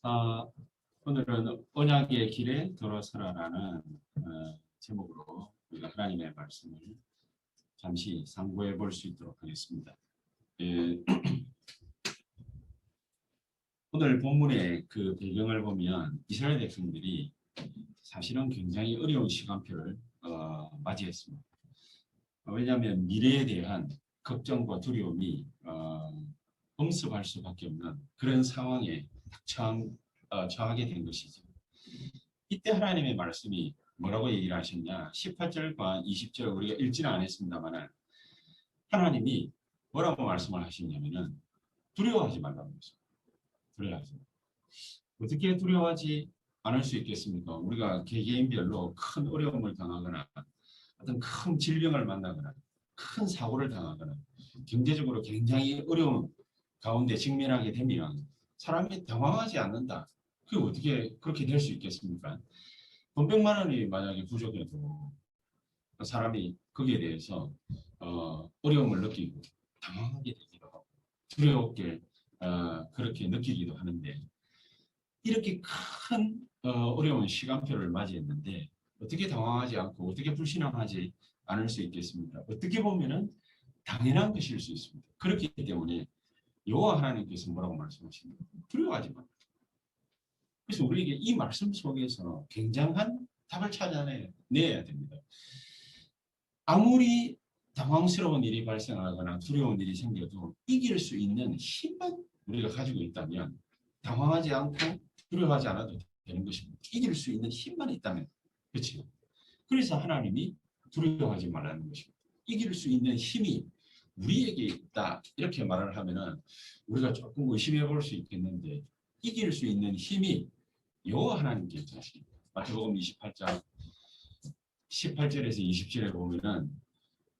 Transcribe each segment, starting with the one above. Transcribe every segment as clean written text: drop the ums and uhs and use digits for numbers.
아, 오늘은 언약의 길에 들어서라라는 제목으로 우리가 하나님의 말씀을 잠시 상고해 볼 수 있도록 하겠습니다. 예, 오늘 본문의 그 배경을 보면 이스라엘 백성들이 사실은 굉장히 어려운 시간표를 맞이했습니다. 왜냐하면 미래에 대한 걱정과 두려움이 엄습할 수밖에 없는 그런 상황에 처하게 된 것이죠. 이때 하나님의 말씀이 뭐라고 얘기를 하셨냐? 18절과 20절 우리가 읽지는 않았습니다만 하나님이 뭐라고 말씀을 하시냐면은 두려워하지 말라고 했어요. 두려워하지. 어떻게 두려워하지 않을 수 있겠습니까? 우리가 개개인별로 큰 어려움을 당하거나 어떤 큰 질병을 만나거나 큰 사고를 당하거나 경제적으로 굉장히 어려운 가운데 직면하게 되면 사람이 당황하지 않는다. 그게 어떻게 그렇게 될 수 있겠습니까? 돈 100만 원이 만약에 부족해도 사람이 거기에 대해서 어려움을 느끼고 당황하게 되기도 하고 두렵게 그렇게 느끼기도 하는데 이렇게 큰 어려운 시간표를 맞이했는데 어떻게 당황하지 않고 어떻게 불신앙하지 않을 수 있겠습니까? 어떻게 보면은 당연한 것일 수 있습니다. 그렇기 때문에 여호와 하나님께서 뭐라고 말씀하십니까? 두려워하지 마. 그래서 우리에게 이 말씀 속에서 굉장한 답을 찾아내야 됩니다. 아무리 당황스러운 일이 발생하거나 두려운 일이 생겨도 이길 수 있는 힘만 우리가 가지고 있다면 당황하지 않고 두려워하지 않아도 되는 것입니다. 이길 수 있는 힘만 있다면. 그렇죠? 그래서 하나님이 두려워하지 말라는 것입니다. 이길 수 있는 힘이 우리에게 있다. 이렇게 말을 하면은 우리가 조금 의심해 볼 수 있겠는데 이길 수 있는 힘이 여호와 하나님께 계십니다. 마태복음 28장 18절에서 20절에 보면은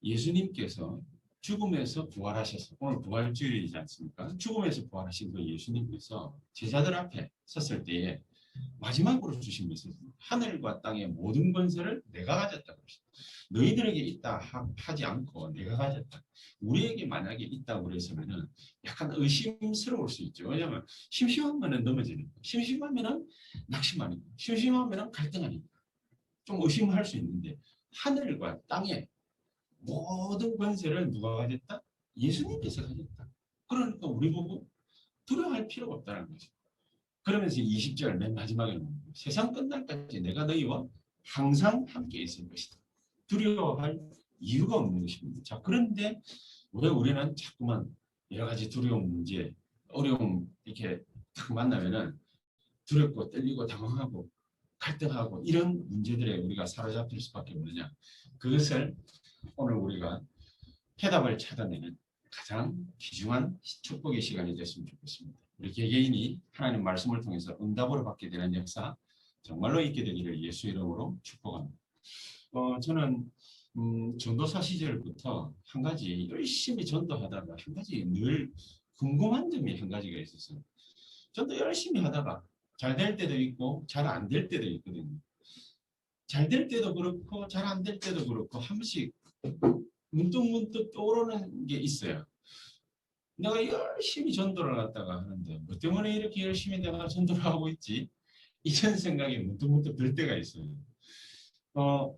예수님께서 죽음에서 부활하셔서 오늘 부활주일이지 않습니까? 죽음에서 부활하신 그 예수님께서 제자들 앞에 섰을 때에 마지막으로 주신 메시지 하늘과 땅의 모든 권세를 내가 가졌다. 너희들에게 있다 하지 않고 내가 가졌다. 우리에게 만약에 있다고 그랬으면은 약간 의심스러울 수 있죠. 왜냐하면 심심하면은 넘어지니까, 심심하면은 낙심하니까, 심심하면은 갈등하니까 좀 의심할 수 있는데 하늘과 땅의 모든 권세를 누가 가졌다? 예수님께서 가졌다. 그러니까 우리 보고 두려워할 필요가 없다는 거죠. 그러면서 20절 맨 마지막에 세상 끝날까지 내가 너희와 항상 함께 있을 것이다. 두려워할 이유가 없는 것입니다. 자, 그런데 왜 우리는 자꾸만 여러 가지 두려움 문제, 어려움 이렇게 딱 만나면은 두렵고 떨리고 당황하고 갈등하고 이런 문제들에 우리가 사로잡힐 수밖에 없느냐. 그것을 오늘 우리가 해답을 찾아내는 가장 귀중한 축복의 시간이 됐으면 좋겠습니다. 우리 개개인이 하나님 말씀을 통해서 응답으로 받게 되는 역사 정말로 있게 되기를 예수 이름으로 축복합니다. 저는 전도사 시절부터 한 가지 열심히 전도하다가 한 가지 늘 궁금한 점이 한 가지가 있었어요. 전도 열심히 하다가 잘 될 때도 있고 잘 안 될 때도 있거든요. 잘 될 때도 그렇고 잘 안 될 때도 그렇고 한 번씩 문득문득 떠오르는 게 있어요. 내가 열심히 전도를 갖다가 하는데 뭐 때문에 이렇게 열심히 내가 전도를 하고 있지? 이런 생각이 문득문득 들 때가 있어요.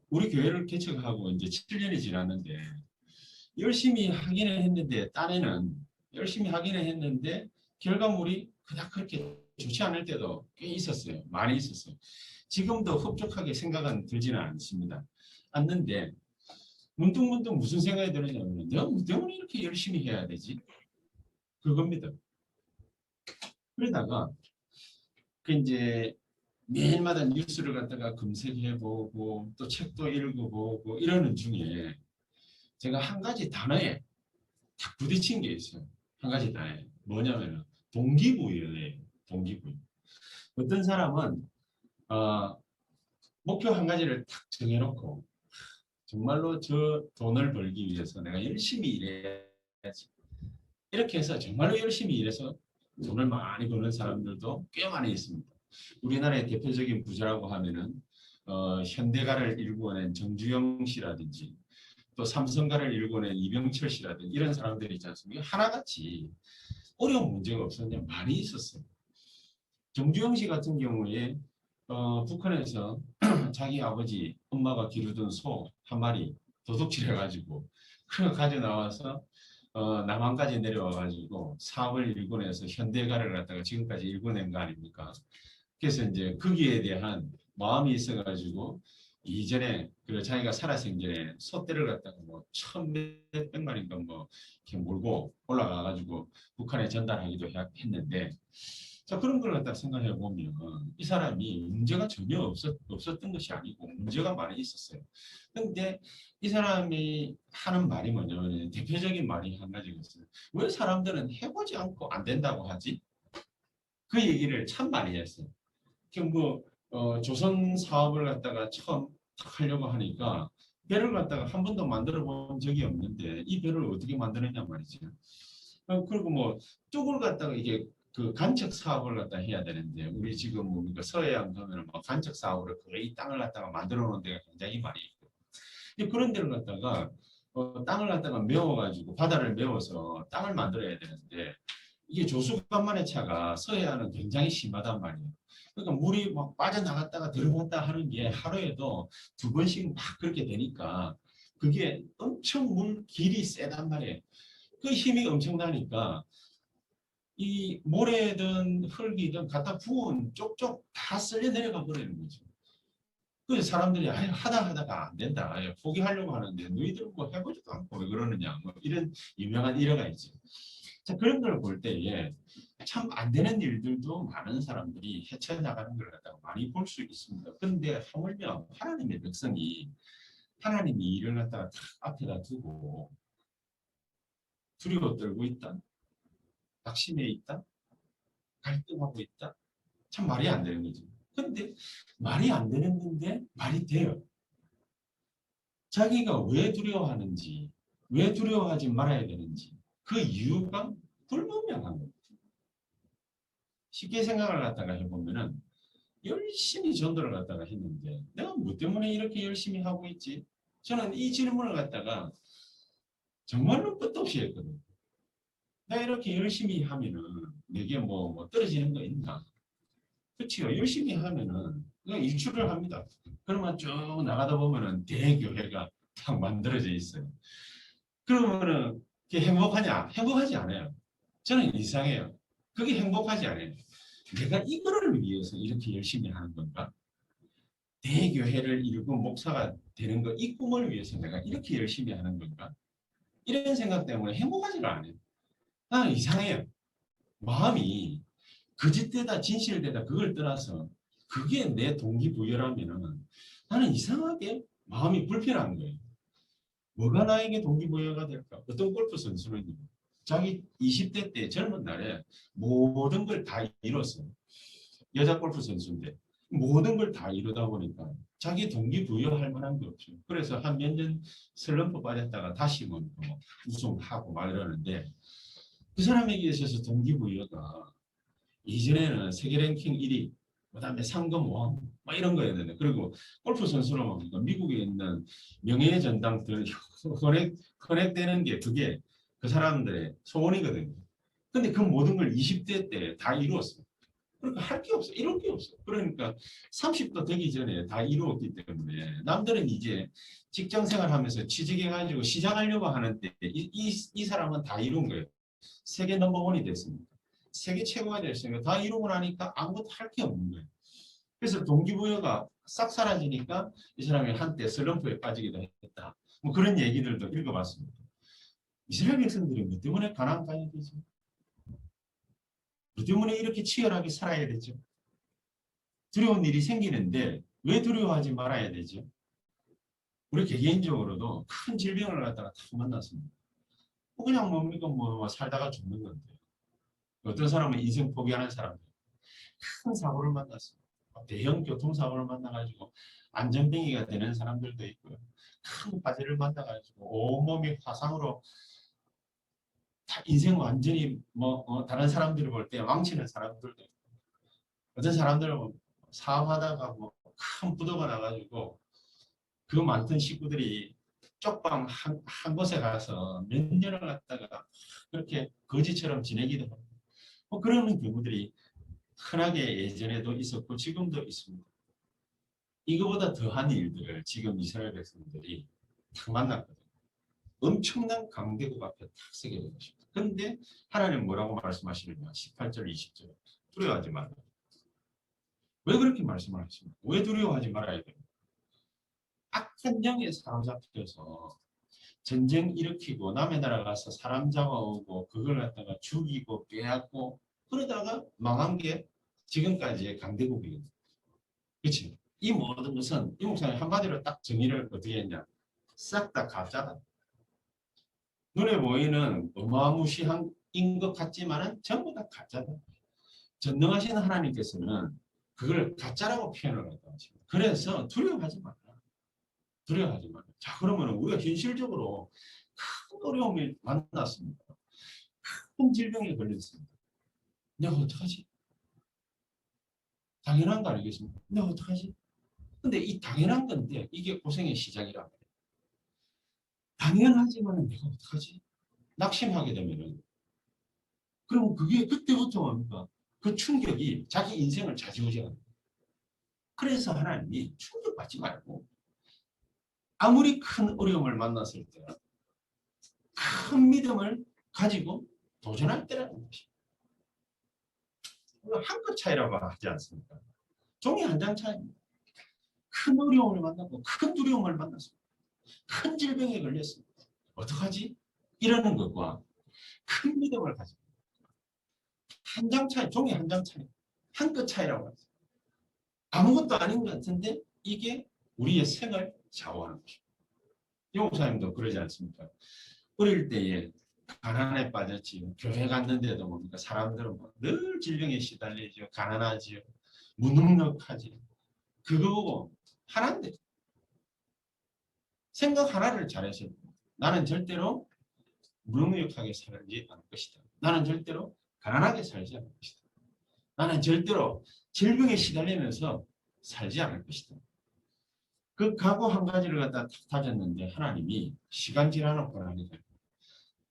우리 교회를 개척하고 이제 7년이 지났는데 열심히 하기는 했는데 딴에는 열심히 하기는 했는데 결과물이 그닥 그렇게 좋지 않을 때도 꽤 있었어요. 많이 있었어요. 지금도 흡족하게 생각은 들지는 않는데 문득문득 무슨 생각이 드느냐면 내가 뭐 때문에 이렇게 열심히 해야 되지? 그겁니다. 그러다가 그 이제 매일마다 뉴스를 갖다가 검색해보고 또 책도 읽어보고 이러는 중에 제가 한 가지 단어에 딱 부딪힌 게 있어요. 한 가지 단어에 뭐냐면 동기부여예요. 동기부여. 어떤 사람은 목표 한 가지를 딱 정해놓고 정말로 저 돈을 벌기 위해서 내가 열심히 일해야지. 이렇게 해서 정말로 열심히 일해서 돈을 많이 버는 사람들도 꽤 많이 있습니다. 우리나라의 대표적인 부자라고 하면은 현대가를 일구어낸 정주영 씨라든지 또 삼성가를 일구어낸 이병철 씨라든지 이런 사람들이 있지 않습니까? 하나같이 어려운 문제가 없었냐 많이 있었어요. 정주영 씨 같은 경우에 북한에서 자기 아버지 엄마가 기르던 소 한 마리 도둑질해가지고 그걸 가져 나와서 남한까지 내려와 가지고 사업을 일궈내서 현대가를 갖다가 지금까지 일궈낸 거 아닙니까? 그래서 이제 거기에 대한 마음이 있어가지고 이전에 그 자기가 살아생 전에 소떼를 갖다가 뭐 천몇백 마리인가 뭐 이렇게 몰고 올라가가지고 북한에 전달하기도 했는데 자 그런 걸 갖다 생각해 보면 이 사람이 문제가 전혀 없었던 것이 아니고 문제가 많이 있었어요. 근데 이 사람이 하는 말이 뭐냐면 대표적인 말이 한 가지가 있어요. 왜 사람들은 해보지 않고 안 된다고 하지? 그 얘기를 참 많이 했어요. 뭐 조선 사업을 갖다가 처음 탁 하려고 하니까 배를 갖다가 한 번도 만들어 본 적이 없는데 이 배를 어떻게 만드느냐 말이죠. 그리고 뭐 뚝을 갖다가 이게 그 간척 사업을 갖다 해야 되는데 우리 지금 뭡니까 서해안 가면은 뭐 간척 사업으로 거의 땅을 갖다가 만들어 놓은 데가 굉장히 많이 있고 그런 데를 갖다가 땅을 갖다가 메워가지고 바다를 메워서 땅을 만들어야 되는데 이게 조수간만의 차가 서해안은 굉장히 심하단 말이에요. 그러니까 물이 막 빠져나갔다가 들어갔다 하는 게 하루에도 두 번씩 막 그렇게 되니까 그게 엄청 물 길이 세단 말이에요. 그 힘이 엄청나니까 이 모래든 흙이든 갖다 부은 쪽쪽 다 쓸려 내려가 버리는 거죠. 그래서 사람들이 하다 하다가 안 된다. 포기하려고 하는데 너희들 뭐 해보지도 않고 왜 그러느냐. 뭐 이런 유명한 일화가 있죠. 자, 그런 걸 볼 때에 참 안 되는 일들도 많은 사람들이 헤쳐나가는 걸 갖다가 많이 볼 수 있습니다. 그런데 하물며 하나님의 백성이 하나님이 일을 갖다가 딱 앞에다 두고 두려워 떨고 있다. 낙심해 있다. 갈등하고 있다. 참 말이 안 되는 거죠. 근데 말이 안 되는 건데 말이 돼요. 자기가 왜 두려워하는지, 왜 두려워하지 말아야 되는지 그 이유가 불분명한 거예요. 쉽게 생각을 갖다가 해보면은 열심히 전도를 갖다가 했는데 내가 뭐 때문에 이렇게 열심히 하고 있지? 저는 이 질문을 갖다가 정말로 끝도 없이 했거든요. 내가 이렇게 열심히 하면은 내게 뭐 떨어지는 거 있나? 그렇지요. 열심히 하면은 그냥 일출을 합니다. 그러면 쭉 나가다 보면은 대교회가 딱 만들어져 있어요. 그러면은 그게 행복하냐? 행복하지 않아요. 저는 이상해요. 그게 행복하지 않아요. 내가 이거를 위해서 이렇게 열심히 하는 건가? 대교회를 이루고 목사가 되는 거, 이 꿈을 위해서 내가 이렇게 열심히 하는 건가? 이런 생각 때문에 행복하지가 않아요. 나는 이상해요. 마음이 거짓되다 진실되다 그걸 떠나서 그게 내 동기부여라면 나는 이상하게 마음이 불편한 거예요. 뭐가 나에게 동기부여가 될까? 어떤 골프 선수는 자기 20대 때 젊은 날에 모든 걸 다 이뤘어요. 여자 골프 선수인데 모든 걸 다 이루다 보니까 자기 동기부여할 만한 게 없죠. 그래서 한 몇 년 슬럼프 빠졌다가 다시 뭐 우승하고 막 이러는데 그 사람에게 있어서 동기부여가 이전에는 세계 랭킹 1위, 그다음에 상금 왕, 막 이런 거였는데 그리고 골프 선수로 미국에 있는 명예의 전당들 커넥되는 게 그게 그 사람들의 소원이거든요. 근데 그 모든 걸 20대 때 다 이루었어요. 그러니까 할 게 없어. 이룰 게 없어. 그러니까 30도 되기 전에 다 이루었기 때문에 남들은 이제 직장 생활하면서 취직해가지고 시작하려고 하는데 이 사람은 다 이룬 거예요. 세계 넘버원이 됐습니다. 세계 최고가 됐으니까 다 이루고 나니까 아무것도 할 게 없는 거예요. 그래서 동기부여가 싹 사라지니까 이 사람이 한때 슬럼프에 빠지기도 했다. 뭐 그런 얘기들도 읽어봤습니다. 이스라엘 백성들이 뭐 때문에 가나안 가야 되죠? 뭐 때문에 이렇게 치열하게 살아야 되죠? 두려운 일이 생기는데 왜 두려워하지 말아야 되죠? 우리 개개인적으로도 큰 질병을 갖다가 탁 만났습니다. 그냥 뭡니까 뭐 살다가 죽는 건데 어떤 사람은 인생 포기하는 사람들 큰 사고를 만났습니다. 대형 교통사고를 만나가지고 안전뱅이가 되는 사람들도 있고요. 큰 화재를 만나가지고 온몸이 화상으로 인생 완전히 다른 사람들을 볼 때 망치는 사람들도 있고 어떤 사람들은 사업하다가 큰 부도가 나가지고 그 많던 식구들이 쪽방 한 곳에 가서 몇 년을 갔다가 그렇게 거지처럼 지내기도 하고 그러는 경우들이 흔하게 예전에도 있었고 지금도 있습니다. 이거보다 더한 일들을 지금 이스라엘 백성들이 탁 만났거든요. 엄청난 강대국 앞에 탁 서게 된 것입니다. 그런데 하나님 뭐라고 말씀하시느냐? 18절, 20절. 두려워하지 말라. 왜 그렇게 말씀을 하십니까? 왜 두려워하지 말아야 돼요? 악한 영에 사로잡혀서 전쟁 일으키고 남의 나라 가서 사람 잡아오고 그걸 갖다가 죽이고 빼앗고 그러다가 망한 게 지금까지의 강대국이거든요. 그렇지? 이 모든 것은 이 목사님 한마디로 딱 정의를 어떻게 했냐? 싹 다 가짜다. 눈에 보이는 어마무시한 것 같지만은 전부 다 가짜다. 전능하신 하나님께서는 그걸 가짜라고 표현을 했다 하십니다. 그래서 두려워하지 마라. 두려워하지 마라. 자, 그러면 우리가 현실적으로 큰 어려움을 만났습니다. 큰 질병에 걸렸습니다. 내가 어떡하지? 당연한 거 알겠습니다. 내가 어떡하지? 근데 이 당연한 건데 이게 고생의 시작이란 말이에요. 당연하지만 내가 어떡하지? 낙심하게 되면은 그럼 그게 그때부터 뭡니까? 그 충격이 자기 인생을 좌지우지합니다. 그래서 하나님이 충격받지 말고 아무리 큰 어려움을 만났을 때 큰 믿음을 가지고 도전할 때라는 것입니다. 한 끗 차이라고 하지 않습니까? 종이 한 장 차이입니다. 큰 어려움을 만나고 큰 두려움을 만났습니다. 큰 질병에 걸렸습니다. 어떡하지? 이러는 것과 큰 믿음을 가지고 한 장 차이, 종이 한 장 차이, 한 끗 차이라고 하죠. 아무것도 아닌 것 같은데 이게 우리의 생을 좌우하는 것입니다. 용사님도 그러지 않습니까? 어릴 때에 가난에 빠졌지. 교회 갔는데도 뭡니까? 사람들은 늘 질병에 시달리죠. 가난하지요. 무능력하지. 그거 보고 하나인데 생각 하나를 잘해서 나는 절대로 무능력하게 살지 않을 것이다. 나는 절대로 가난하게 살지 않을 것이다. 나는 절대로 질병에 시달리면서 살지 않을 것이다. 그 각오 한 가지를 갖다 탁 다졌는데 하나님이 시간 지나는 고난이 되고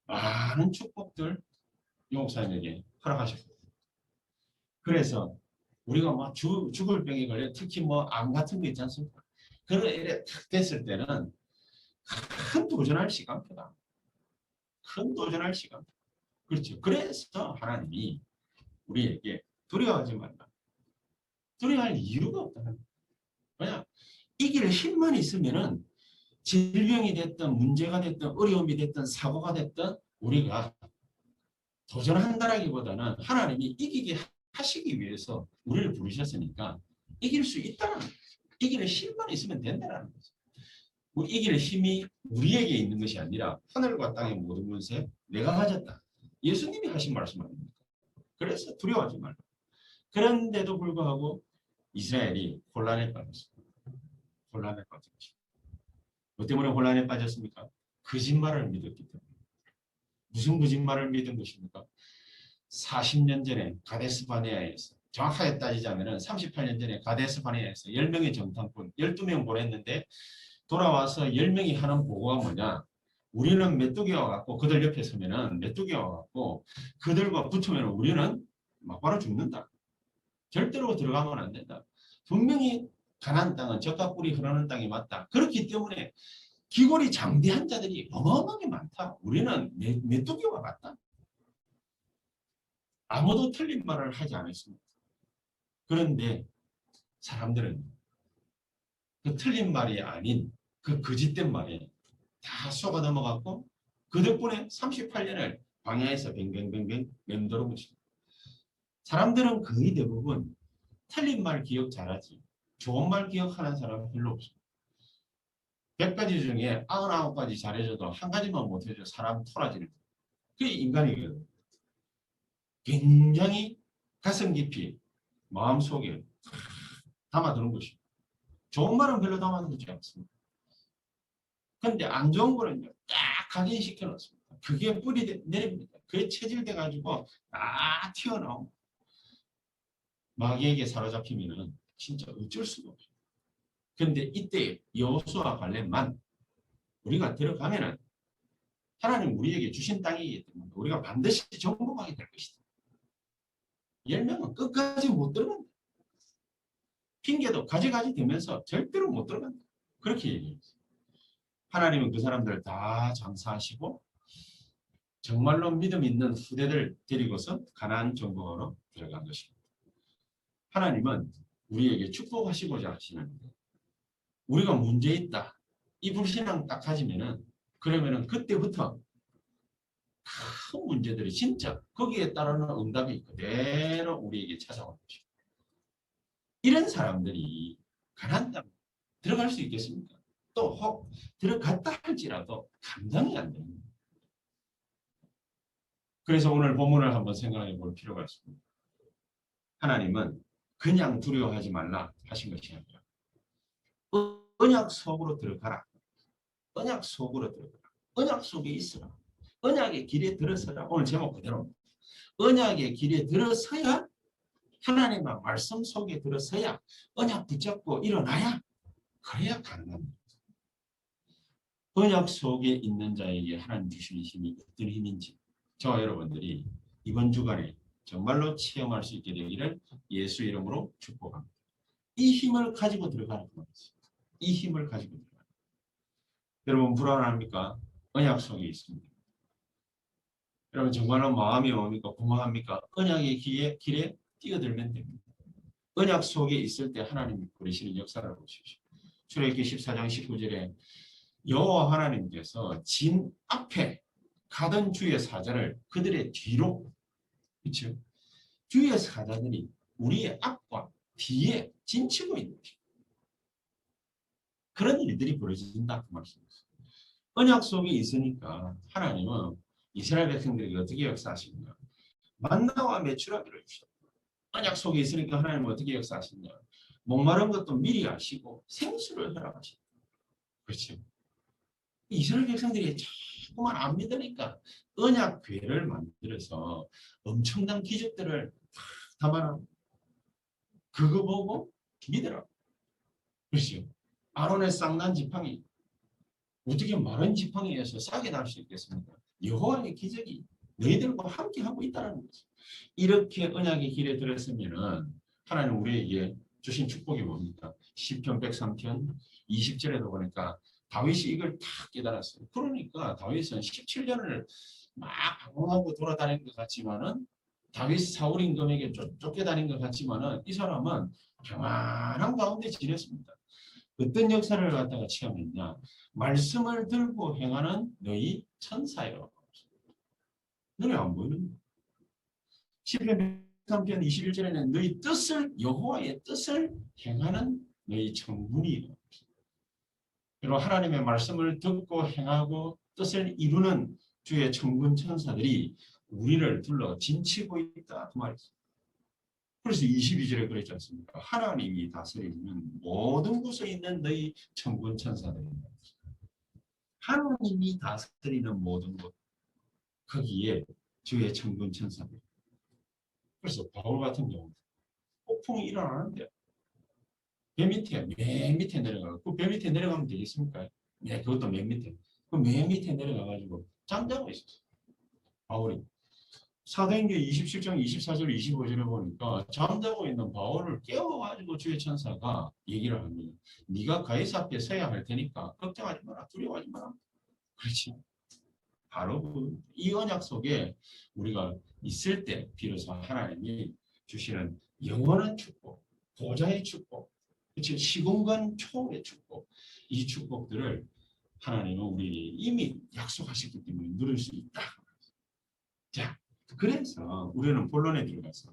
많은 축복들 용사님에게 허락하셨거든요. 그래서 우리가 뭐 죽을 병에 걸려 특히 뭐 암 같은 거 있지 않습니까? 그런 일에 탁 됐을 때는 큰 도전할 시간표다. 큰 도전할 시간. 그렇죠. 그래서 하나님이 우리에게 두려워하지 말라. 두려워할 이유가 없다. 그냥 이길 힘만 있으면은 질병이 됐든 문제가 됐든 어려움이 됐든 사고가 됐든 우리가 도전한다라기보다는 하나님이 이기게 하시기 위해서 우리를 부르셨으니까 이길 수 있다는 거죠. 이기는 힘만 있으면 된다는 거죠. 이길 힘이 우리에게 있는 것이 아니라 하늘과 땅의 모든 것에 내가 가졌다. 예수님이 하신 말씀 아닙니까? 그래서 두려워하지 말라. 그런데도 불구하고 이스라엘이 혼란에 빠졌습니다. 혼란에 빠진 것입니다. 뭐 때문에 혼란에 빠졌습니까? 거짓말을 믿었기 때문에. 무슨 거짓말을 믿은 것입니까? 40년 전에 가데스바네아에서 정확하게 따지자면 38년 전에 가데스바네아에서 10명의 정탐꾼 12명 보냈는데 돌아와서 10명이 하는 보고가 뭐냐? 우리는 메뚜기와 같고 그들 옆에 서면은 메뚜기와 같고 그들과 붙으면 우리는 막바로 죽는다. 절대로 들어가면 안 된다. 분명히 가나안 땅은 젖과 꿀이 흐르는 땅이 맞다. 그렇기 때문에 기골이 장대한 자들이 어마어마하게 많다. 우리는 메뚜기와 같다. 아무도 틀린 말을 하지 않았습니다. 그런데 사람들은 그 틀린 말이 아닌 그 거짓된 말에 다 속아 넘어갔고 그 덕분에 38년을 광야에서 뱅뱅뱅뱅 맴도는 것입니다. 사람들은 거의 대부분 틀린 말 기억 잘하지 좋은 말 기억하는 사람은 별로 없습니다. 100가지 중에 99가지 잘해줘도 한 가지만 못해줘 사람 토라지는 거예요. 그게 인간이거든요. 굉장히 가슴 깊이 마음속에 담아두는 것입니다. 좋은 말은 별로 담아두지 않습니다. 그런데 안 좋은 거는요, 딱 각인시켜 놓습니다. 그게 뿌리 내립니다. 그게 체질돼 가지고 다 튀어나오고 마귀에게 사로잡히면 진짜 어쩔 수가 없어요. 그런데 이때 여호수아 갈렙만 우리가 들어가면은 하나님 우리에게 주신 땅이기 때문에 우리가 반드시 정복하게 될 것이다. 10명은 끝까지 못 들어간다. 핑계도 가지가지 되면서 절대로 못 들어간다. 그렇게 얘기했어요. 하나님은 그 사람들을 다 장사하시고 정말로 믿음 있는 후대들 데리고서 가나안 정복으로 들어간 것입니다. 하나님은 우리에게 축복하시고자 하시는데 우리가 문제 있다. 이 불신앙 딱 가지면은 그러면은 그때부터 큰 문제들이 진짜 거기에 따르는 응답이 그대로 우리에게 찾아오는 것입니다. 이런 사람들이 가나안 땅 들어갈 수 있겠습니까? 또 혹 들어갔다 할지라도 감당이 안 됩니다. 그래서 오늘 본문을 한번 생각해 볼 필요가 있습니다. 하나님은 그냥 두려워하지 말라 하신 것이 아니라 언약 속으로 들어가라. 언약 속으로 들어가라. 언약 속에 있으라. 언약의 길에 들어서라. 오늘 제목 그대로 언약의 길에 들어서야 하나님의 말씀 속에 들어서야 언약 붙잡고 일어나야 그래야 가능합니다. 언약 속에 있는 자에게 하나님 주시는 힘이 어떤 힘인지 저와 여러분들이 이번 주간에 정말로 체험할 수 있게 되기를 예수 이름으로 축복합니다. 이 힘을 가지고 들어가는 거예요. 이 힘을 가지고 들어가는 거예요. 여러분 불안합니까? 언약 속에 있습니다. 여러분 정말로 마음이 옵니까? 공허합니까? 언약의 길에 뛰어들면 됩니다. 언약 속에 있을 때 하나님이 부리시는 역사를 보십시오. 출애굽기 14장 19절에 여호와 하나님께서 진 앞에 가던 주의 사자를 그들의 뒤로, 그렇죠? 주의 사자들이 우리의 앞과 뒤에 진치고 있는 그런 일들이 벌어진다 그 말씀이었어요. 언약 속에 있으니까 하나님은 이스라엘 백성들에게 어떻게 역사하시느냐? 만나와 메추라기를 주셨다. 언약 속에 있으니까 하나님은 어떻게 역사하시느냐? 목마른 것도 미리 아시고 생수를 허락하신다. 그렇죠? 이스라엘 백성들이 자꾸만 안 믿으니까 언약궤를 만들어서 엄청난 기적들을 담아놔. 그거 보고 믿으라. 그렇죠? 아론의 쌍난 지팡이 어떻게 마른 지팡이에서 싹이 날 수 있겠습니까? 여호와의 기적이 너희들과 함께 하고 있다는 거죠. 이렇게 언약의 길에 들었으면은 하나님 우리에게 주신 축복이 뭡니까? 시편 103편 20절에도 보니까 다윗이 이걸 다 깨달았어요. 그러니까 다윗은 17년을 막 방황하고 돌아다닌 것 같지만은 다윗 사울 임금에게 쫓겨다닌 것 같지만은 이 사람은 평안한 가운데 지냈습니다. 어떤 역사를 갖다가 체험했냐? 말씀을 들고 행하는 너희 천사여. 눈에 안 보이는 시편 3편 21절에는 너희 뜻을 여호와의 뜻을 행하는 너희 천군이요. 그리고 하나님의 말씀을 듣고 행하고 뜻을 이루는 주의 천군 천사들이 우리를 둘러 진치고 있다 그 말이죠. 그래서 22절에 그랬지 않습니까? 하나님이 다스리는 모든 곳에 있는 너희 천군 천사들입니다. 하나님이 다스리는 모든 곳 거기에 주의 천군 천사들. 그래서 바울 같은 경우 폭풍이 일어나는데 배 밑에 맨 밑에 내려가고 그 배 밑에 내려가면 되겠습니까? 네, 그것도 맨 밑에. 그 맨 밑에 내려가가지고 잠자고 있었어요. 바울이. 사도행전 27장 24절 25절에 보니까 잠자고 있는 바울을 깨워가지고 주의 천사가 얘기를 합니다. 네가 가이사 앞에 서야 할 테니까 걱정하지 마라. 두려워하지 마라. 그렇지. 바로 이 언약 속에 우리가 있을 때 비로소 하나님이 주시는 영원한 축복, 보좌의 축복, 그치? 시공간 초월의 축복, 이 축복들을 하나님은 우리에게 이미 약속하셨기 때문에 누릴 수 있다. 자, 그래서 우리는 본론에 들어가서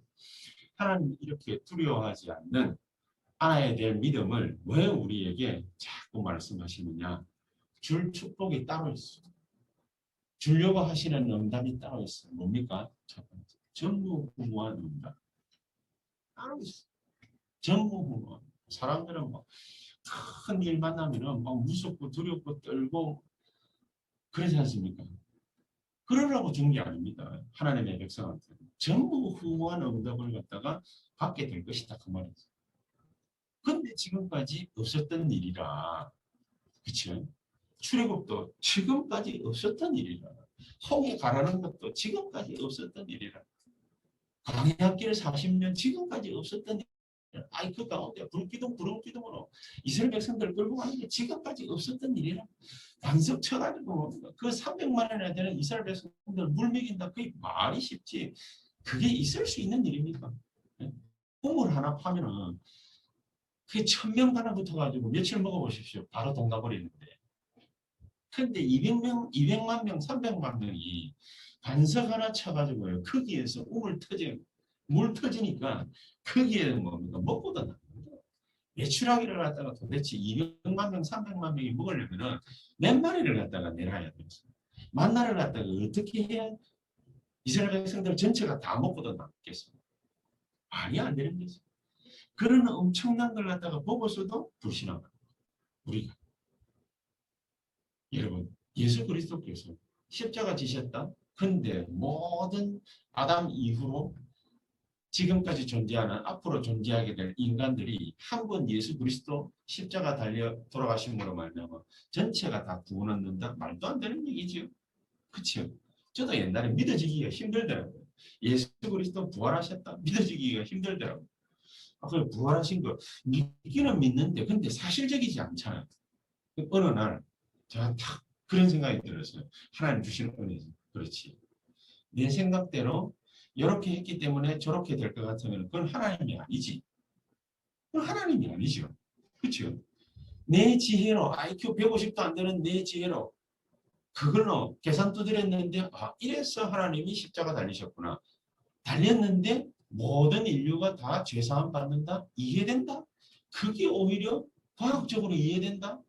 하나님 이렇게 두려워하지 않는 알아야 될 믿음을 왜 우리에게 자꾸 말씀하시느냐? 줄 축복이 따로 있어. 주려고 하시는 응답이 따로 있어요. 뭡니까? 첫 번째, 전무후무한 응답. 따로 있어. 전무후무한. 사람들은 뭐 큰 일 만나면은 막 무섭고 두렵고 떨고 그러지 않습니까? 그러라고 준 게 아닙니다. 하나님의 백성한테 전무후무한 응답을 갖다가 받게 될 것이다 그 말이죠. 근데 지금까지 없었던 일이라, 그렇죠? 출애굽도 지금까지 없었던 일이라, 홍해 가라는 것도 지금까지 없었던 일이라. 광야길 40년 지금까지 없었던 일. 아이 그 가운데 부릉기둥으로 이스라엘 백성들을 끌고 가는 게 지금까지 없었던 일이라 반석 쳐가지고 그 300만 원이나 되는 이스라엘 백성들 물 먹인다. 그게 말이 쉽지. 그게 있을 수 있는 일입니까? 우물 하나 파면은 그게 1000명 하나 붙어가지고 며칠 먹어보십시오. 바로 동나버리는데. 근데 200만 명, 300만 명이 반석 하나 쳐가지고요. 거기에서 물 터지니까 거기에 뭡니까? 먹고도 납니다. 매출하기를 갖다가 도대체 200만 명, 300만 명이 먹으려면은 몇 마리를 갖다가 내놔야 되겠어요. 만나를 갖다가 어떻게 해야 이스라엘 백성들 전체가 다 먹고도 남겠어요. 말이 안 되는 거죠. 그런 엄청난 걸 갖다가 보고서도 불신하고 우리가 여러분 예수 그리스도께서 십자가 지셨다. 근데 모든 아담 이후로 지금까지 존재하는 앞으로 존재하게 될 인간들이 한 번 예수 그리스도 십자가 달려 돌아가심으로 말미암아 전체가 다 구원 얻는다? 말도 안 되는 얘기죠. 그렇죠? 저도 옛날에 믿어지기가 힘들더라고요. 예수 그리스도 부활하셨다? 믿어지기가 힘들더라고요. 그 부활하신 거 믿기는 믿는데 근데 사실적이지 않잖아요. 어느 날 제가 딱 그런 생각이 들었어요. 하나님 주시는 은혜지. 그렇지. 내 생각대로 이렇게 했기 때문에 저렇게 될 것 같으면 그건 하나님이 아니지. 그건 하나님이 아니죠. 그렇죠? 내 지혜로 IQ 150도 안 되는 내 지혜로 그걸로 계산 두드렸는데 이래서 하나님이 십자가 달리셨구나. 달렸는데 모든 인류가 다 죄사함 받는다? 이해된다? 그게 오히려 과학적으로 이해된다?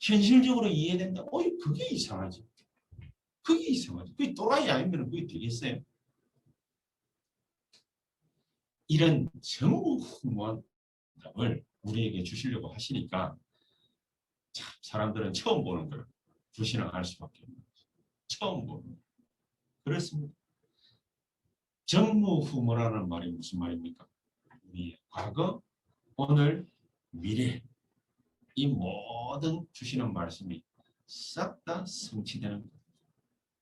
현실적으로 이해된다? 그게 이상하지. 그게 이상하지. 그게 또라이 아니면 그게 되겠어요? 이런 전무후무한 답을 우리에게 주시려고 하시니까 참 사람들은 처음 보는 걸 불신앙할 수밖에 없는 거죠. 처음 보는 거. 그렇습니다. 전무후무라는 말이 무슨 말입니까? 우리의 과거, 오늘, 미래 이 모든 주시는 말씀이 싹 다 성취되는 거예요.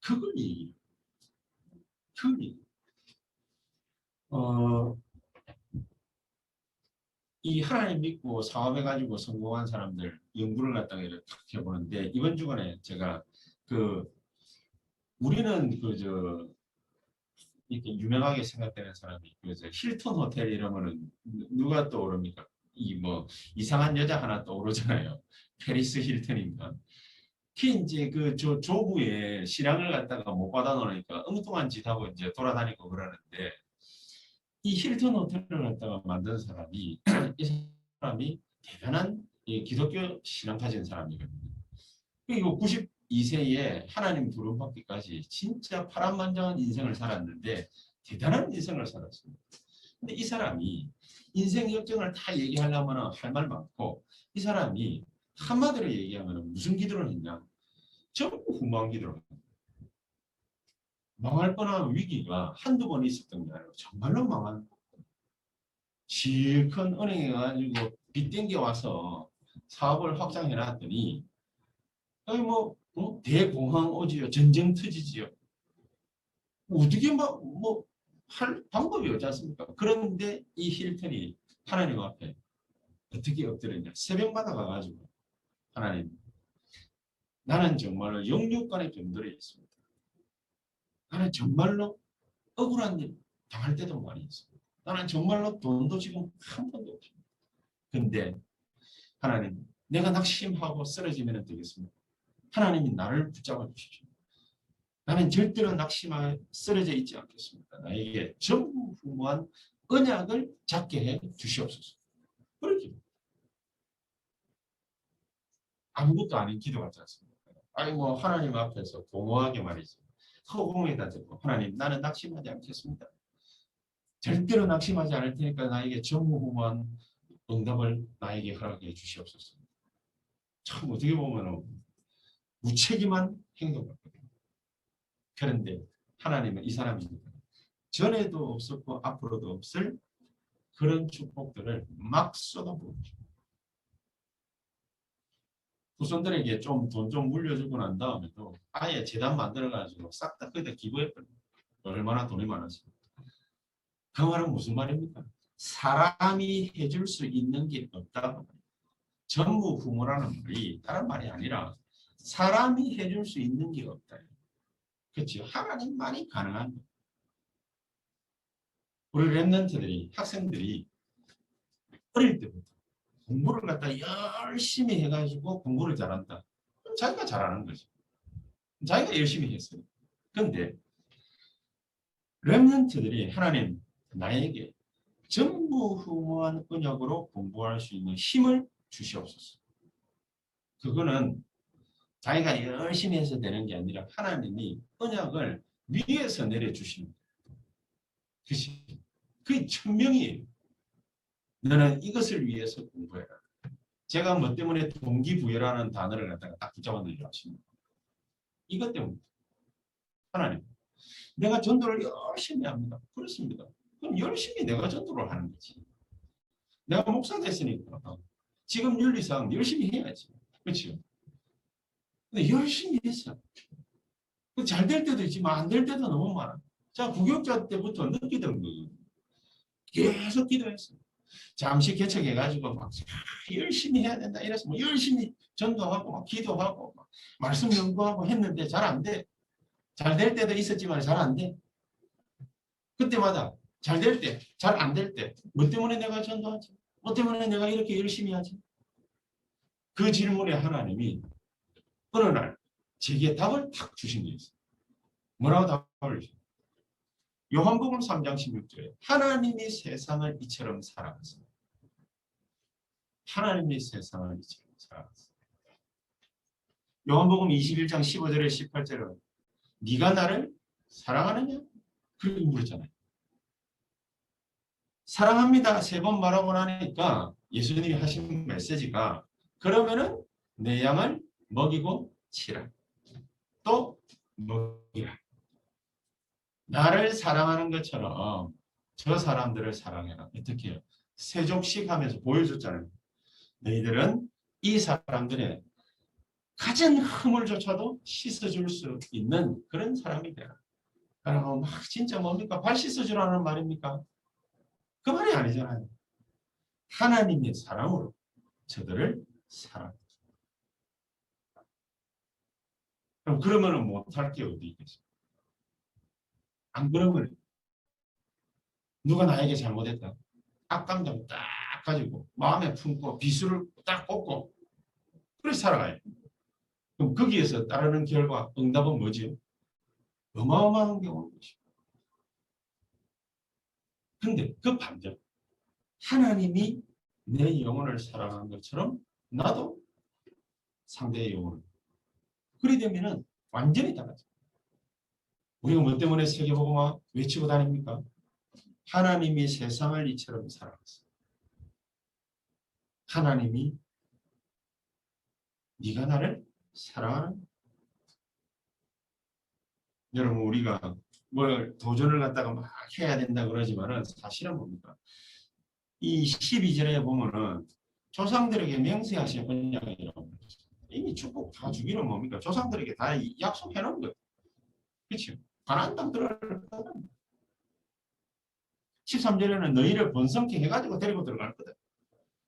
그걸 얘기해요. 그걸 얘기해요. 이 하나님 믿고 사업해가지고 성공한 사람들 연구를 갖다가 이렇게 해보는데 이번 주간에 제가 우리는 이렇게 유명하게 생각되는 사람이 힐튼 호텔 이러면은 누가 떠오릅니까? 이 뭐 이상한 여자 하나 떠오르잖아요. 페리스 힐튼인가? 그 이제 조부의 신랑을 갖다가 못 받아놓으니까 엉뚱한 짓 하고 이제 돌아다니고 그러는데 이 힐튼 호텔을 갖다가 만든 사람이 이 사람이 대단한 기독교 신앙 가진 사람이거든요. 그리고 92세에 하나님 부름받기까지 진짜 파란만장한 인생을 살았는데 대단한 인생을 살았습니다. 근데 이 사람이 인생 역정을 다 얘기하려면 할 말 많고 이 사람이 한마디로 얘기하면 무슨 기도를 했냐? 전부 후무한 기도를 했습니다. 망할 뻔한 위기가 한두 번 있었던 게 아니고 정말로 망한 실컷 은행에 가지고 빚 땡겨 와서 사업을 확장해 놨더니 대공황 오지요. 전쟁 터지지요. 어떻게 할 방법이 없지 않습니까? 그런데 이 힐튼이 하나님 앞에 어떻게 엎드렸냐. 새벽마다 가가지고 하나님 나는 정말로 영육간에 병들어 있습니다. 나는 정말로 억울한 일 당할 때도 많이 있습니다. 나는 정말로 돈도 지금 한 번도 없습니다. 근데 하나님 내가 낙심하고 쓰러지면 되겠습니다. 하나님이 나를 붙잡아 주십시오. 나는 절대로 낙심하여 쓰러져 있지 않겠습니다. 나에게 전무후무한 언약을 잡게 해 주시옵소서. 그렇게 아무것도 아닌 기도 같지 않습니까? 아니 하나님 앞에서 공허하게 말이죠. 허공에다 대고 하나님 나는 낙심하지 않겠습니다. 절대로 낙심하지 않을 테니까 나에게 전무후무한 응답을 나에게 허락해 주시옵소서. 참 어떻게 보면 무책임한 행동 같거든요. 그런데 하나님은 이 사람입니다. 전에도 없었고 앞으로도 없을 그런 축복들을 막 쏟아부어 줍니다. 후손들에게 좀 돈 좀 물려주고 난 다음에도 아예 재단 만들어가지고 싹 다 그때 기부해버립니다. 얼마나 돈이 많았습니까? 그 말은 무슨 말입니까? 사람이 해줄 수 있는 게 없다. 전무후무라는 말이 다른 말이 아니라 사람이 해줄 수 있는 게 없다. 그렇죠? 하나님만이 가능한 거예요. 우리 랩런트들이 학생들이 어릴 때부터 공부를 갖다 열심히 해가지고 공부를 잘한다. 그럼 자기가 잘하는 거죠. 자기가 열심히 했어요. 그런데 랩런트들이 하나님 나에게 전무후무한 언약으로 공부할 수 있는 힘을 주시옵소서. 그거는 자기가 열심히 해서 되는 게 아니라 하나님이 언약을 위에서 내려주시는 것이 그게 천명이에요. 너는 이것을 위해서 공부해라. 제가 뭐 때문에 동기부여라는 단어를 갖다가 딱 붙잡아 넣으려 하십니다. 이것 때문에 하나님 내가 전도를 열심히 합니다. 그렇습니다. 그럼 열심히 내가 전도를 하는 거지. 내가 목사 됐으니까 지금 윤리상 열심히 해야지. 그렇죠? 근데 열심히 했어. 잘 될 때도 있지만 안 될 때도 너무 많아. 자, 구격자 때부터 느끼던 거예요. 계속 기도했어. 잠시 개척해가지고 막 열심히 해야 된다 이래서 뭐 열심히 전도하고 막 기도하고 막 말씀 연구하고 했는데 잘 안 돼. 잘 될 때도 있었지만 잘 안 돼. 그때마다 잘 될 때, 잘 안 될 때, 뭐 때문에 내가 전도하지? 뭐 때문에 내가 이렇게 열심히 하지? 그 질문에 하나님이 어느 날 제게 답을 탁 주신 게 있어요. 뭐라고 답을 주셨어요? 요한복음 3장 16절에 하나님이 세상을 이처럼 사랑하셨습니다. 하나님이 세상을 이처럼 사랑하셨습니다. 요한복음 21장 15절에 18절에 네가 나를 사랑하느냐? 그렇게 물었잖아요. 사랑합니다. 3번 말하고 나니까 예수님이 하신 메시지가 그러면은 내 양을 먹이고 치라. 또 먹이라. 나를 사랑하는 것처럼 저 사람들을 사랑해라. 어떻게 해요? 세족식 하면서 보여줬잖아요. 너희들은 이 사람들의 가진 허물조차도 씻어줄 수 있는 그런 사람이 되라. 그러면 막 진짜 뭡니까? 발 씻어주라는 말입니까? 그 말이 아니잖아요. 하나님의 사랑으로 저들을 사랑. 그럼 그러면은 못할 게 어디 있겠어요? 안 그러면 누가 나에게 잘못했다. 악감정 딱 가지고 마음에 품고 비수를 딱 꽂고 그렇게 살아가요. 그럼 거기에서 따르는 결과 응답은 뭐지요? 어마어마한 게 오는 것이죠. 근데 그 반대로 하나님이 내 영혼을 사랑하는 것처럼 나도 상대의 영혼을. 그리 되면은 완전히 달라져. 우리가 뭐 때문에 세계복음화 외치고 다닙니까? 하나님이 세상을 이처럼 사랑했어. 하나님이 네가 나를 사랑하는. 여러분 우리가 뭘 도전을 갖다가 막 해야 된다 그러지만은 사실은 뭡니까? 이 12절에 보면은 조상들에게 맹세하신 언약이라고 이미 축복 다 주기는 뭡니까? 조상들에게 다 약속해 놓은 거예요. 그렇죠? 가나안 땅 들어갈 거다. 13절에는 너희를 번성케 해가지고 데리고 들어갈 거다.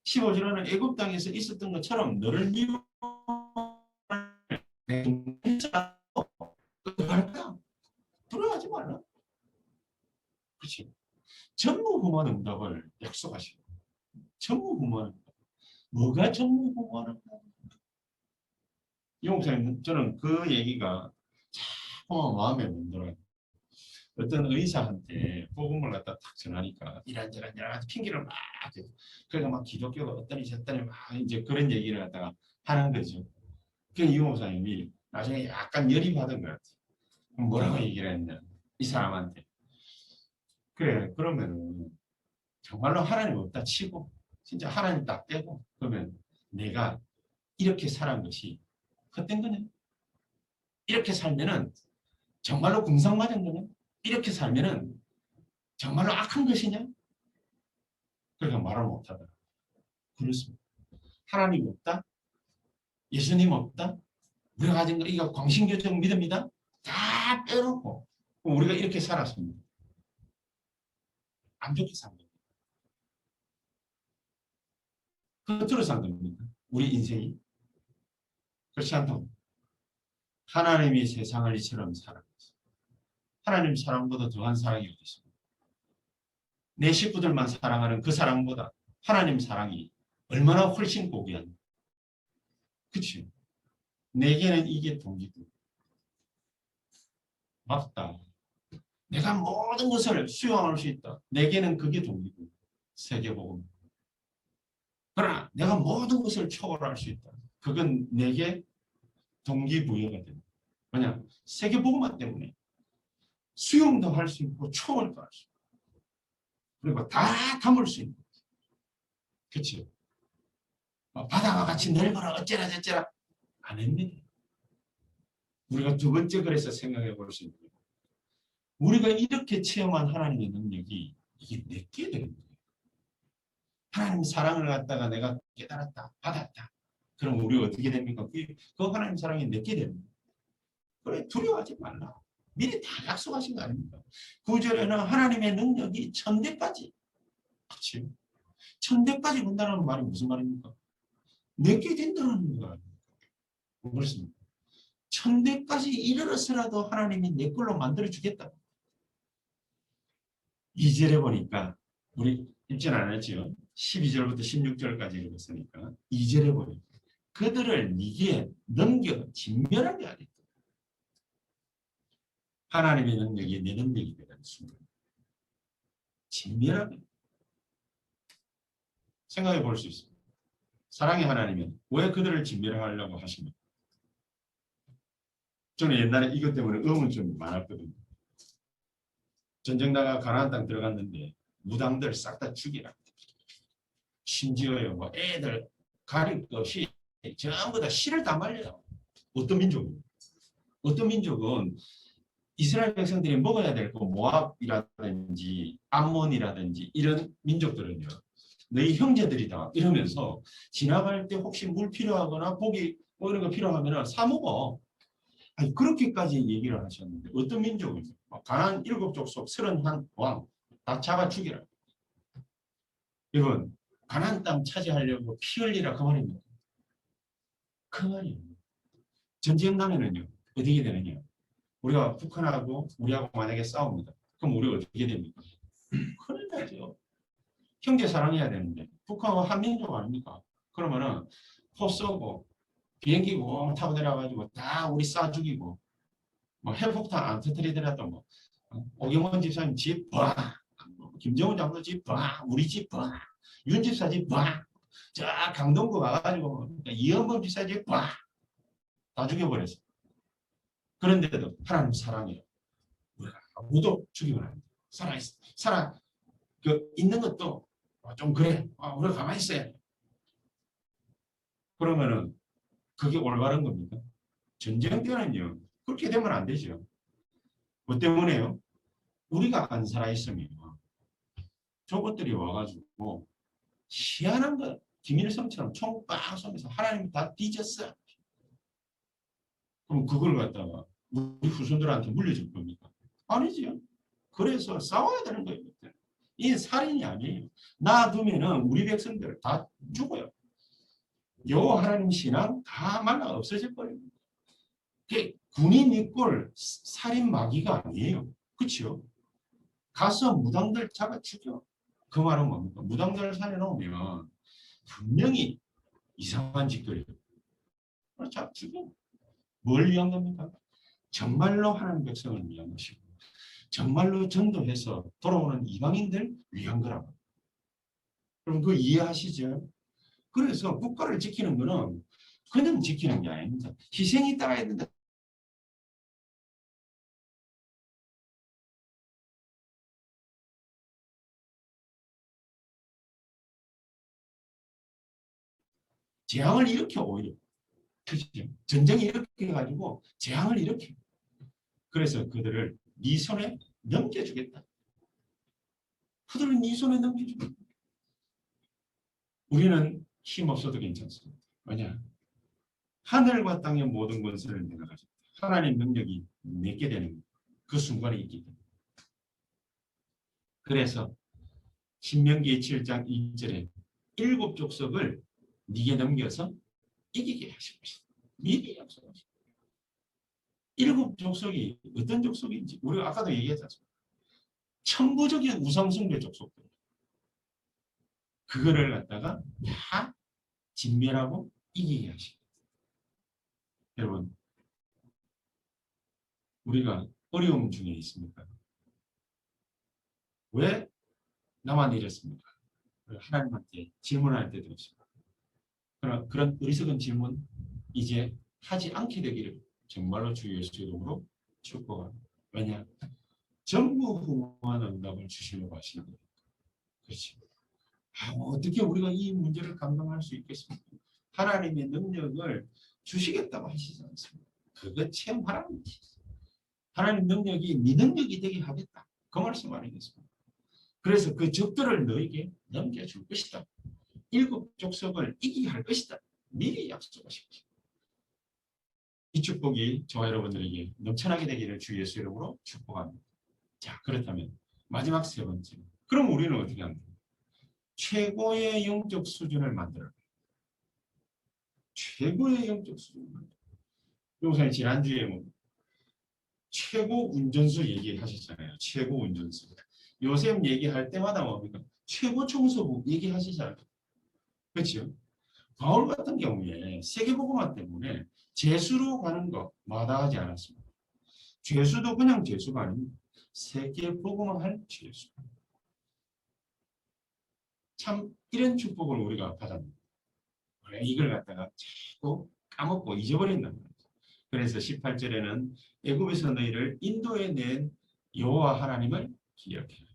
15절에는 애굽 땅에서 있었던 것처럼 너를 미워할 거야. 들어가지 말라. 그렇지? 전무후무한 응답을 약속하시고 전무후무한 응답. 뭐가 전무후무한 응답? 이목사님 저는 그 얘기가 참 마음에 맴돌아요. 어떤 의사한테 복음을 갖다 탁 전하니까 이런저런 여러 가지 핑계를 막 그러니까 막 기독교가 어떠니 저떠니 막 이제 그런 얘기를 갖다가 하는 거죠. 그 이 목사님이 나중에 약간 열이 받은 것 같아요. 뭐라고 얘기를 했냐 이 사람한테. 그래 그러면은 정말로 하나님 없다 치고 진짜 하나님 딱 떼고 그러면 내가 이렇게 살은 것이 헛된 거냐? 이렇게 살면은 정말로 궁상맞은 거냐? 이렇게 살면은 정말로 악한 것이냐? 그러니까 말을 못하더라. 그렇습니다. 하나님 없다? 예수님 없다? 우리가 가진 거 이거 광신교적 믿음이다? 다 빼놓고 우리가 이렇게 살았습니다. 안 좋게 산 겁니다. 겉으로 산 겁니다. 우리 인생이. 그렇지 않다고. 하나님이 세상을 이처럼 사랑했어요. 하나님 사랑보다 더한 사랑이 어디 있습니까? 내 식구들만 사랑하는 그 사랑보다 하나님 사랑이 얼마나 훨씬 고귀한. 그치? 내게는 이게 동기고. 맞다. 내가 모든 것을 수용할 수 있다. 내게는 그게 동기고. 세계복음. 그러나 내가 모든 것을 초월할 수 있다. 그건 내게 동기부여가 된다. 왜냐? 세계복음화 때문에 수용도 할 수 있고 초월도 할 수 있고 그리고 다 담을 수 있는 거지. 그치? 바다와 같이 넓어라 어쩌라 저쩌라 안 했네. 우리가 두 번째 그래서 생각해 볼 수 있는 거예요. 우리가 이렇게 체험한 하나님의 능력이 이게 내게 되는 거예요. 하나님 사랑을 갖다가 내가 깨달았다, 받았다. 그럼 우리가 어떻게 됩니까? 그 하나님 사랑이 내게 되는 거예요. 그래 두려워하지 말라. 미리 다 약속하신 거 아닙니까? 9절에는 하나님의 능력이 천대까지. 그렇지? 천대까지 본다는 말이 무슨 말입니까? 내게 된다는 거 아닙니까? 그렇습니다. 천대까지 이르러서라도 하나님이 내 걸로 만들어 주겠다. 2절에 보니까 우리 읽진 않았죠. 12절부터 16절까지 읽었으니까 2절에 보니까 그들을 네게 넘겨 진멸하게 하겠다. 하나님의 능력이 내 능력이 되는 순간 진멸하게 생각해 볼 수 있습니다. 사랑의 하나님은 왜 그들을 진멸하려고 하십니까? 저는 옛날에 이것 때문에 의문 좀 많았거든요. 전쟁 나가 가나안 땅 들어갔는데 무당들 싹 다 죽이라. 심지어요, 뭐 애들 가릴 것 없이 전부 다 씨를 다 말려요. 어떤 민족은? 어떤 민족은 이스라엘 백성들이 먹어야 될 거 모압이라든지 암몬이라든지 이런 민족들은요. 너희 형제들이다 이러면서 지나갈 때 혹시 물 필요하거나 고기 뭐 이런 거 필요하면 사 먹어. 아니, 그렇게까지 얘기를 하셨는데 어떤 민족은 가나안 7족속 31왕 다 잡아 죽이라. 이건 가나안 땅 차지하려고 피 흘리라 그 말입니다. 그 말이에요. 전쟁 나면은요 어떻게 되느냐? 우리가 북한하고 우리하고 만약에 싸웁니다. 그럼 우리 어떻게 됩니까? 큰일 나죠. 형제 사랑해야 되는데 북한은 한민족 아닙니까? 그러면은 포 쏘고 비행기 공 타고 내려가지고 다 우리 쏴 죽이고 뭐 핵폭탄 안 터뜨리더라도 뭐 오경원 집사님 집 봐, 김정은 장로 집 봐, 우리 집 봐, 윤 집사 집 봐, 저 강동구 가가지고 이현범 집사 집 봐, 다 죽여버렸어. 그런데도 하나님 사랑해요. 우리가 아무도 죽이면 안 돼. 살아있어. 있는 것도 좀 그래. 우리가 가만히 있어야 돼. 그러면은 그게 올바른 겁니까? 전쟁 때는요. 그렇게 되면 안 되죠. 뭐 때문에요? 우리가 안 살아있으면 저것들이 와가지고 희한한 거 김일성처럼 총 빵 쏘면서 하나님 다 뒤졌어. 그럼 그걸 갖다가 우리 후손들한테 물려줄 겁니까? 아니지요. 그래서 싸워야 되는 거예요. 이 살인이 아니에요. 놔두면은 우리 백성들 다 죽어요. 여호와 하나님 신앙 다 말라 없어질 거예요. 군인 이꼴 살인 마귀가 아니에요. 그렇죠? 가서 무당들 잡아 죽여. 그 말은 뭡니까? 무당들 살려놓으면 분명히 이상한 짓거리를 잡아 죽여. 뭘 위한 겁니까? 정말로 하나님 백성을 위한 것이고 정말로 전도해서 돌아오는 이방인들 위한 거라고. 그럼 그거 이해하시죠? 그래서 국가를 지키는 거는 그냥 지키는 게 아닙니다. 희생이 따라야 된다. 재앙을 일으켜 오히려. 그렇죠? 전쟁이 이렇게 해가지고 재앙을 일으켜. 그래서 그들을 네 손에 넘겨주겠다. 그들을 네 손에 넘겨주겠다. 우리는 힘 없어도 괜찮습니다. 왜냐? 하늘과 땅의 모든 권세를 내가 가졌다. 하나님 능력이 내게 되는 그 순간이 있기 때문에. 그래서 신명기 7장 1절에 일곱 족속을 네게 넘겨서 이기게 하실 것이다. 미리 약속하셨다. 일곱 족속이 어떤 족속인지 우리가 아까도 얘기했지 않습니까? 천부적인 우상숭배 족속들. 그거를 갖다가 다 진멸하고 이기게 하십니다. 여러분, 우리가 어려움 중에 있습니까? 왜 나만 이랬습니까? 하나님한테 질문할 때도 있습니다. 그런 어리석은 질문 이제 하지 않게 되기를 정말로 주 예수 이름으로 축복합니다. 왜냐? 전무후무한 응답을 주시려고 하시는 거예요. 그렇죠. 어떻게 우리가 이 문제를 감당할 수 있겠습니까? 하나님의 능력을 주시겠다고 하시지 않습니까? 그거 체험하라는 거지. 하나님 능력이 네 능력이 되게 하겠다. 그 말씀 아니겠습니까? 그래서 그 적들을 너에게 넘겨줄 것이다. 일곱 족속을 이기게 할 것이다. 미리 약속하신 것이다. 이 축복이 저와 여러분들에게 넘쳐나게 되기를 주 예수 이름으로 축복합니다. 자, 그렇다면 마지막 세 번째. 그럼 우리는 어떻게 합니까? 최고의 영적 수준을 만들어야 돼요. 최고의 영적 수준을 만들어야 돼요. 요새 지난주에 뭐 최고 운전수 얘기하셨잖아요. 최고 운전수. 요셉 얘기할 때마다 뭡니까? 최고 청소부 얘기하시잖아요. 그렇죠? 바울 같은 경우에 세계복음화 때문에 죄수로 가는 거 마다하지 않았습니다. 죄수도 그냥 죄수가 아닙니다. 세계복음화할 죄수. 참 이런 축복을 우리가 받았는데 이걸 갖다가 자꾸 까먹고 잊어버린단 말이죠. 그래서 18절에는 애굽에서 너희를 인도해 낸 여호와 하나님을 기억해라.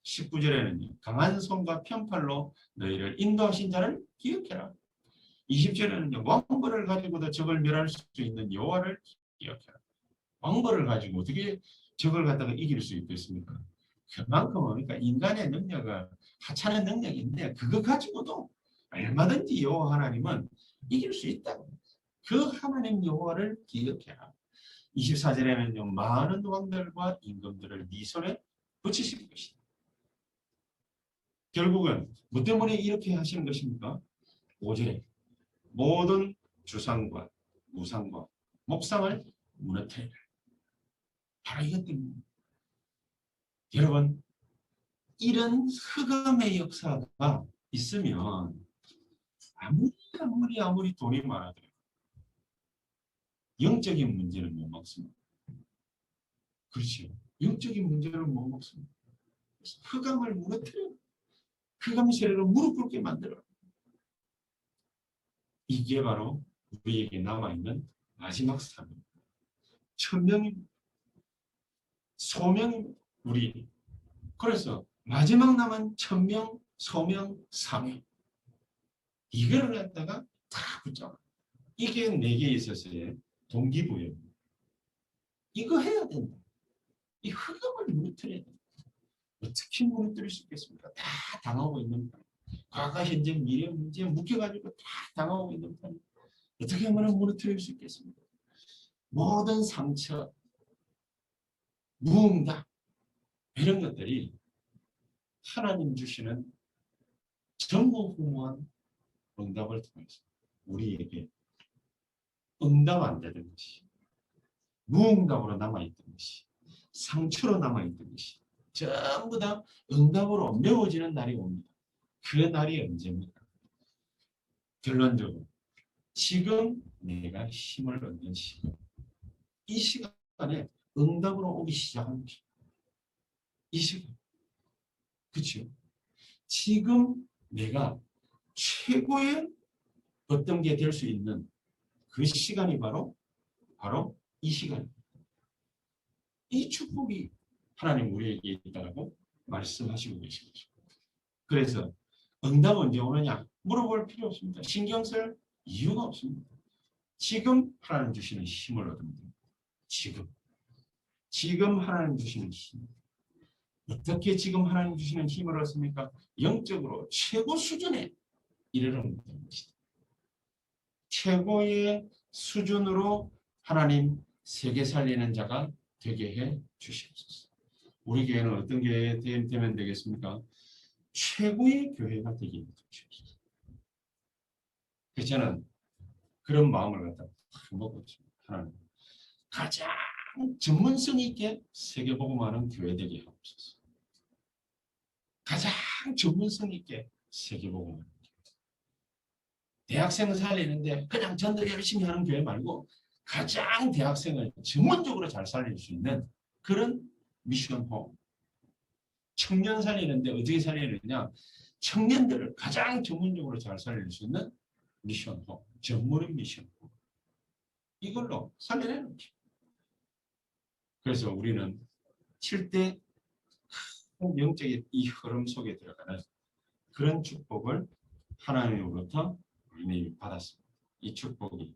19절에는 강한 손과 편팔로 너희를 인도하신 자를 기억해라. 20절에는 왕벌을 가지고도 적을 멸할 수 있는 여호와를 기억해라. 왕벌을 가지고 어떻게 적을 갖다가 이길 수 있겠습니까? 그만큼 그러니까 인간의 능력은 하찮은 능력인데 그거 가지고도 얼마든지 여호와 하나님은 이길 수 있다. 그 하나님 여호와를 기억해라. 24절에는 많은 왕들과 임금들을 네 손에 붙이실 것이다. 결국은 뭐 때문에 이렇게 하시는 것입니까? 5절에 모든 주상과 우상과 목상을 무너뜨리라. 바로 이것 때문에 여러분 이런 흑암의 역사가 있으면 아무리 돈이 많아도 영적인 문제는 못 먹습니다. 그렇죠. 영적인 문제는 못 먹습니다. 흑암을 무너뜨려 흑암 세력을 무릎 꿇게 만들어. 이게 바로 우리에게 남아있는 마지막 삶입니다. 천명입니다. 소명입니다. 우리 그래서 마지막 남은 천명, 소명, 사명 이거를 갖다가 다 붙잡아. 이게 내게 있어서의 동기부여입니다. 이거 해야 된다. 이 흑암을 무너뜨려야 된다. 어떻게 무너뜨릴 수 있겠습니까? 다 당하고 있는 편. 과거, 현재, 미래 문제에 묶여가지고 다 당하고 있는 편. 어떻게 하면 무너뜨릴 수 있겠습니까? 모든 상처, 무응답 이런 것들이 하나님 주시는 전무후무한 응답을 통해서 우리에게 응답 안 되는 것이 무응답으로 남아있던 것이 상처로 남아있던 것이 전부 다 응답으로 메워지는 날이 옵니다. 그 날이 언제입니까? 결론적으로 지금 내가 힘을 얻는 시간 이 시간에 응답으로 오기 시작하는 것입니다. 이 시간 그렇죠? 지금 내가 최고의 어떤 게 될 수 있는 그 시간이 바로 이 시간입니다. 이 축복이 하나님 우리에게 있다고 말씀하시고 계신 거죠. 그래서 응답 언제 오느냐 물어볼 필요 없습니다. 신경 쓸 이유가 없습니다. 지금 하나님 주시는 힘을 얻으면 됩니다. 지금 하나님 주시는 힘. 어떻게 지금 하나님 주시는 힘을 얻습니까? 영적으로 최고 수준에 이르는 것입니다. 최고의 수준으로 하나님 세계 살리는 자가 되게 해 주시옵소서. 우리 교회는 어떤 교회 되면 되겠습니까? 최고의 교회가 되기 위해서. 그래서 저는 그런 마음을 갖다 먹고 있습니다. 하나님, 가장 전문성 있게 세계복음하는 교회 되게 하옵소서. 가장 전문성 있게 세계복음하는 교회. 대학생을 살리는데 그냥 전도 열심히 하는 교회 말고 가장 대학생을 전문적으로 잘 살릴 수 있는 그런 미션홈. 청년 살리는데 어떻게 살리느냐? 청년들을 가장 전문적으로 잘 살릴 수 있는 미션홈, 전문인 미션홈. 이걸로 살려내는 거죠. 그래서 우리는 7대 영적인 이 흐름 속에 들어가는 그런 축복을 하나님으로부터 우리는 받았습니다. 이 축복이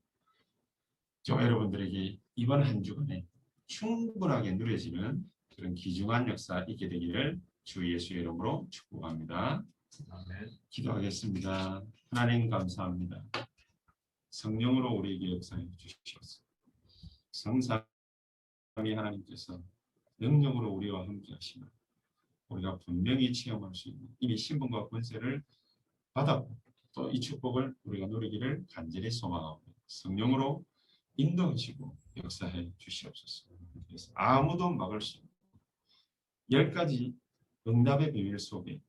저 여러분들에게 이번 한 주간에 충분하게 누려지는 그런 귀중한 역사 있게 되기를 주 예수의 이름으로 축복합니다. 아멘. 기도하겠습니다. 하나님 감사합니다. 성령으로 우리에게 역사해 주시옵소서. 성삼위 하나님께서 능력으로 우리와 함께 하시나 우리가 분명히 체험할 수 있는 이미 신분과 권세를 받았고 또 이 축복을 우리가 누리기를 간절히 소망하고 성령으로 인도하시고 역사해 주시옵소서. 그래서 아무도 막을 수 없는 10가지 응답의 비밀 속에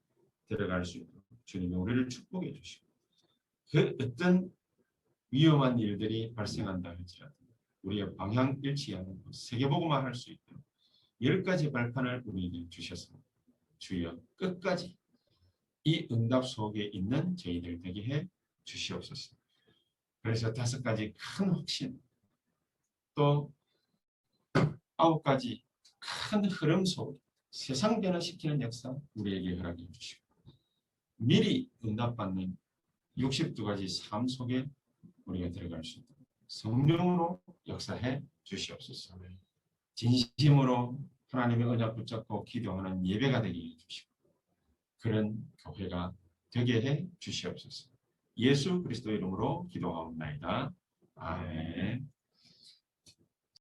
들어갈 수 있도록 주님이 우리를 축복해 주시고 그 어떤 위험한 일들이 발생한다 할지라도 우리의 방향 일치하는 세계복음화 할 수 있도록 10가지 발판을 우리에게 주셔서 주여 끝까지 이 응답 속에 있는 저희들 되게 해 주시옵소서. 그래서 5가지 큰 확신 또 9가지 큰 흐름 속 세상 변화시키는 역사 우리에게 허락해 주시고 미리 응답받는 62가지 삶 속에 우리가 들어갈 수 있도록 성령으로 역사해 주시옵소서. 진심으로 하나님의 언약 붙잡고 기도하는 예배가 되게 해 주시고 그런 교회가 되게 해 주시옵소서. 예수 그리스도 이름으로 기도하옵나이다. 아멘.